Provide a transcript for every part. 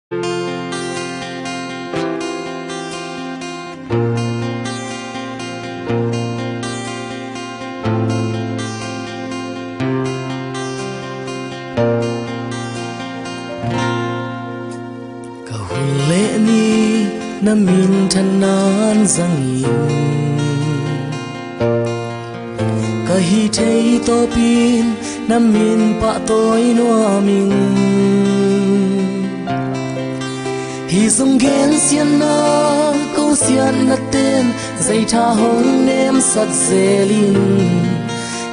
lệ ni na min than nan zang yin ka hi thei to pin na min pa toi no min hi song gen sian na câu sian na tên dây tha hong nem sat zelin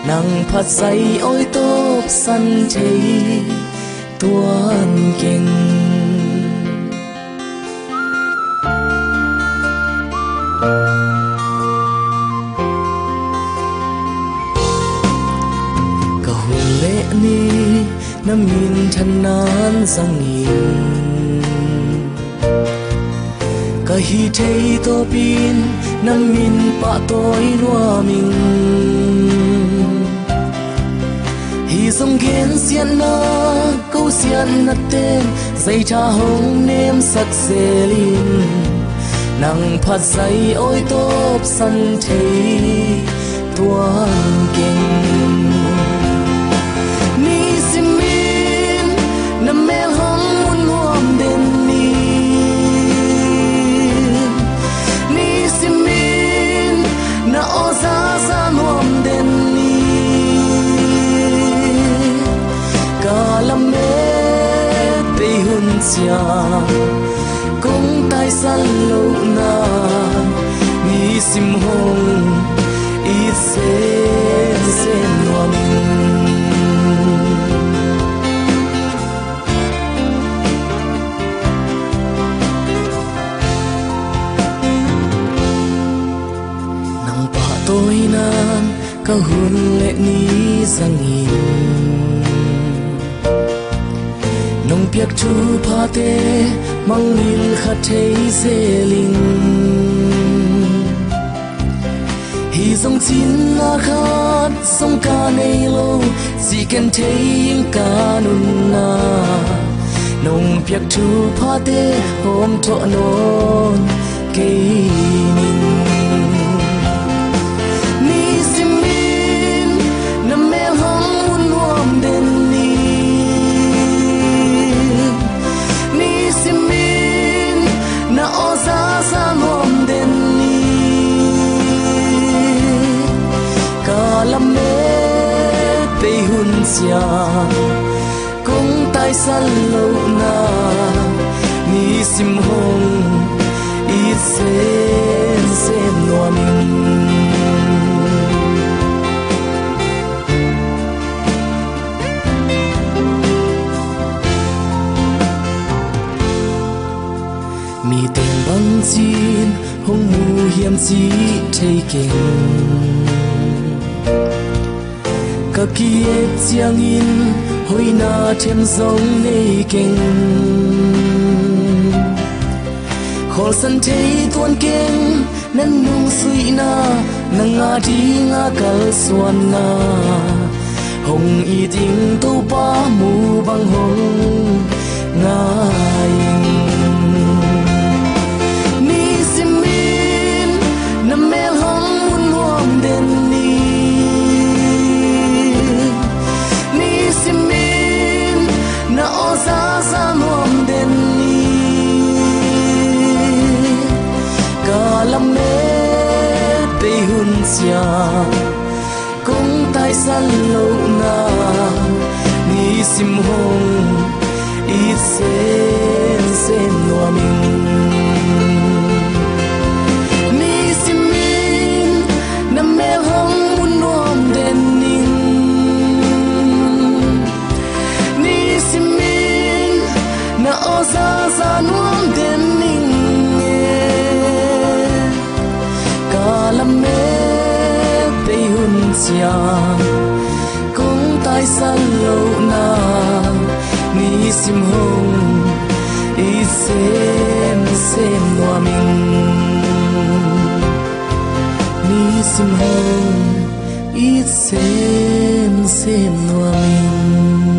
nang phat sai oi top san thei tuan keng ni na min than nan zang yin ka hi thei to pin na min pa toi lua min hi song gen sian na câu sian na tên dây tha hong nem sak zelin nang phat sai oi top san thei tuan keng na mel hong mun nuam den ni simin na oza za nuam den ni kalame pe hun sia kong tai san lo na ni sim hong it se nuam tôi nan ka hun lệ ni zang yin nong piak thu pha te mang lil kha thei zeling hi zong chin na khat song ka nei lo si ken thei ka nun na nong piak thu pha te hom tho non ke nin sia kong tai san lo na ni sim hong it se no min mi tên băng chin hong mu hiam chi thei keng ka kia chiang in hoi na them zong nei keng khol san thei tuan keng nan nung sui na nanga di nga kal suan na hong i ding to pa mu bang hong ngai ni simin na mel hong mun nuam den ni na oza za nuam den ni kalam me pe hun sia kong tai san lo na ni sim hong it se nuam ni simin na mel hong mun nuam den ni na oza za nuam den ning kalam me pe hun sia kong tai san lo na ni sim hong i se nuam ni sim hong i se nuam